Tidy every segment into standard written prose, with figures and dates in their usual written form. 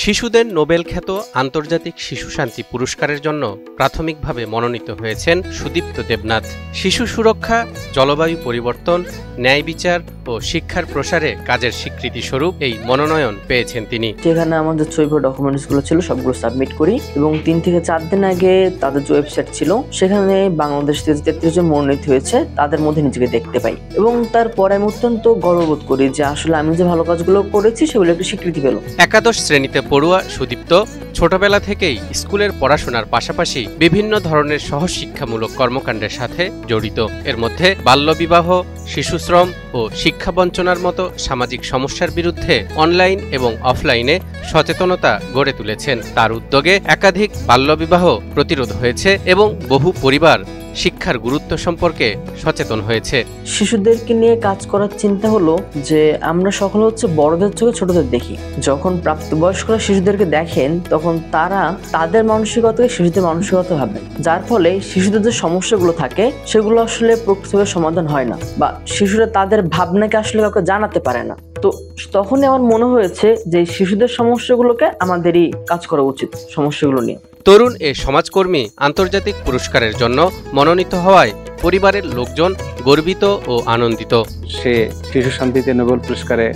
শিশুদের নোবেল খ্যাত আন্তর্জাতিক শিশু শান্তি পুরস্কারের জন্য প্রাথমিকভাবে মনোনীত হয়েছেন সুদীপ্ত দেবনাথ। শিশু সুরক্ষা, জলবায়ু পরিবর্তন, ন্যায় বিচার ও শিক্ষার প্রসারে কাজের স্বীকৃতি স্বরূপ এই মনোনয়ন পেয়েছেন তিনি। যেখানে আমাদের ছবি ডকুমেন্টসগুলো ছিল সবগুলো সাবমিট করি এবং 3 থেকে 4 দিন আগে তাদের যে ওয়েবসাইট ছিল সেখানে বাংলাদেশ থেকে 33 জন মনোনীত হয়েছে, তাদের মধ্যে নিজেকে দেখতে পাই এবং তারপরে আমি অত্যন্ত গর্ববোধ করি যে আসলে আমি যে ভালো কাজগুলো করেছি সেগুলো একটু স্বীকৃতি পেল। একাদশ শ্রেণীতে পড়ুয়া সুদীপ্ত ছোটবেলা থেকেই স্কুলের পড়াশোনার পাশাপাশি বিভিন্ন ধরনের সহশিক্ষামূলক কর্মকাণ্ডের সাথে জড়িত। এর মধ্যে বাল্যবিবাহ, শিশুশ্রম ও শিক্ষা বঞ্চনার মতো সামাজিক সমস্যার বিরুদ্ধে অনলাইন এবং অফলাইনে সচেতনতা গড়ে তুলেছেন। তার উদ্যোগে একাধিক বাল্যবিবাহ প্রতিরোধ হয়েছে এবং বহু পরিবার শিক্ষার গুরুত্ব সম্পর্কে সচেতন হয়েছে। শিশুদেরকে নিয়ে কাজ করার চিন্তা হলো যে আমরা সকলে হচ্ছে বড়দের চোখে ছোটদের দেখি। যখন প্রাপ্তবয়স্করা শিশুদেরকে দেখেন তখন তারা তাদের মানসিকতাকে শিশুদের মানসিকতা ভাবেন, যার ফলে শিশুদের যে সমস্যাগুলো থাকে সেগুলো আসলে প্রকৃতভাবে সমাধান হয় না বা শিশুরা তাদের ভাবনাকে আসলে কাউকে জানাতে পারে না। তো তখনই আমার মনে হয়েছে যে শিশুদের সমস্যাগুলোকে আমাদেরই কাজ করা উচিত সমস্যাগুলো নিয়ে। তরুণ এ সমাজকর্মী আন্তর্জাতিক পুরস্কারের জন্য মনোনীত হওয়ায় পরিবারের লোকজন গর্বিত ও আনন্দিত। সে শিশু শান্তিতে নোবেল পুরস্কারে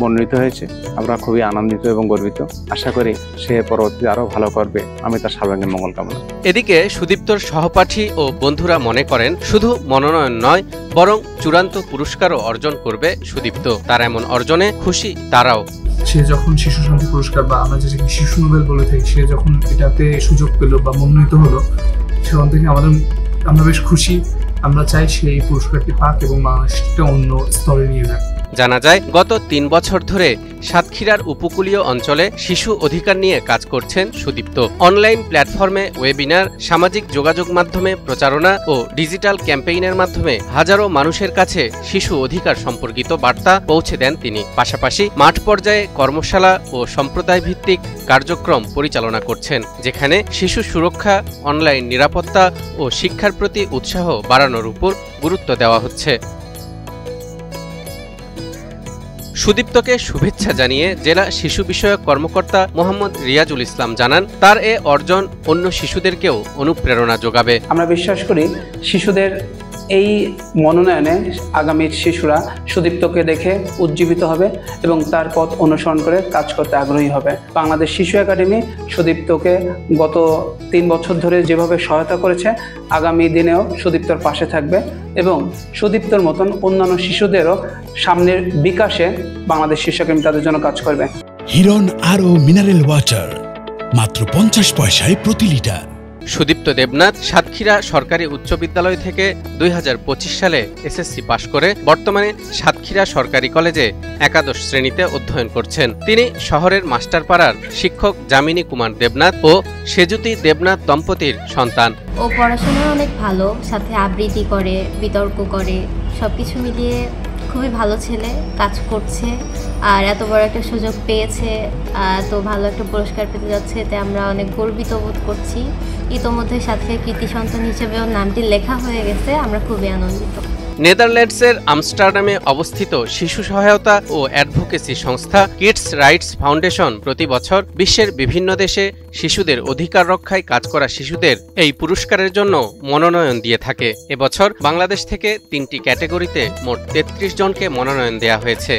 মনোনীত হয়েছে। আমরা খুবই আনন্দিত এবং গর্বিত। আশা করি সে পরবর্তীতে আরো ভালো করবে। আমি তার সর্বাঙ্গীন মঙ্গল কামনা। এদিকে সুদীপ্তর সহপাঠী ও বন্ধুরা মনে করেন শুধু মনোনয়ন নয় বরং চূড়ান্ত পুরস্কারও অর্জন করবে সুদীপ্ত। তার এমন অর্জনে খুশি তারাও। সে যখন শিশু শান্তি পুরস্কার বা আমরা যেটাকে শিশু নোবেল বলে থাকি, সে যখন এটাতে সুযোগ পেল বা মনোনীত হলো, সেখান থেকে আমরা বেশ খুশি। আমরা চাই সে এই পুরস্কারটি পাক এবং বাংলাদেশটা অন্য স্তরে নিয়ে যাক। জানা যায় গত 3 বছর ধরে সাতক্ষীরার উপকূলীয় অঞ্চলে শিশু অধিকার নিয়ে কাজ করছেন সুদীপ্ত। অনলাইন প্ল্যাটফর্মে ওয়েবিনার, সামাজিক যোগাযোগ মাধ্যমে প্রচারণা ও ডিজিটাল ক্যাম্পেইনের মাধ্যমে হাজারো মানুষের কাছে শিশু অধিকার সম্পর্কিত বার্তা পৌঁছে দেন তিনি। পাশাপাশি মাঠ পর্যায়ে কর্মশালা ও সম্প্রদায় ভিত্তিক কার্যক্রম পরিচালনা করছেন, যেখানে শিশু সুরক্ষা, অনলাইন নিরাপত্তা ও শিক্ষার প্রতি উৎসাহ বাড়ানোর উপর গুরুত্ব দেওয়া হচ্ছে। সুদীপ্তকে শুভেচ্ছা জানিয়ে জেলা শিশু বিষয়ক কর্মকর্তা মোহাম্মদ রিয়াজুল ইসলাম জানান, তার এ অর্জন অন্য শিশুদেরকেও অনুপ্রেরণা যোগাবে। আমরা বিশ্বাস করি শিশুদের এই মনোনয়নে আগামীর শিশুরা সুদীপ্তকে দেখে উজ্জীবিত হবে এবং তার পথ অনুসরণ করে কাজ করতে আগ্রহী হবে। বাংলাদেশ শিশু একাডেমি সুদীপ্তকে গত 3 বছর ধরে যেভাবে সহায়তা করেছে, আগামী দিনেও সুদীপ্তর পাশে থাকবে এবং সুদীপ্তর মতন অন্যান্য শিশুদেরও সামনের বিকাশে বাংলাদেশ শিশু একাডেমি তাদের জন্য কাজ করবে। হিরন আরও মিনারেল ওয়াটার মাত্র 50 পয়সায় প্রতি লিটার। সুদীপ্ত দেবনাথ সাতক্ষীরা সরকারি উচ্চ বিদ্যালয় থেকে 2025 সালে এসএসসি পাশ করে বর্তমানে সাতক্ষীরা সরকারি কলেজে একাদশ শ্রেণীতে অধ্যয়ন করছেন। তিনি শহরের মাস্টারপাড়ার শিক্ষক যামিনী কুমার দেবনাথ ও সেজুতি দেবনাথ দম্পতির সন্তান। ও পড়াশোনায় অনেক ভালো, সাথে আবৃত্তি করে, বিতর্ক করে, সবকিছু মিলিয়ে খুবই ভালো ছেলে, কাজ করছে আর এত বড় একটা সুযোগ পেয়েছে, এত ভালো একটা পুরস্কার পেতে যাচ্ছে, এতে আমরা অনেক গর্বিত বোধ করছি। ইতোমধ্যে সাথে কৃতি সন্তান হিসেবেও নামটি লেখা হয়ে গেছে, আমরা খুবই আনন্দিত। নেদারল্যান্ডসের আমস্টারডামে অবস্থিত শিশু সহায়তা ও অ্যাডভোকেসি সংস্থা কিডস রাইটস ফাউন্ডেশন প্রতি বছর বিশ্বের বিভিন্ন দেশে শিশুদের অধিকার রক্ষায় কাজ করা শিশুদের এই পুরস্কারের জন্য মনোনয়ন দিয়ে থাকে। এবছর বাংলাদেশ থেকে 3টি ক্যাটাগরিতে মোট 33 জনকে মনোনয়ন দেয়া হয়েছে।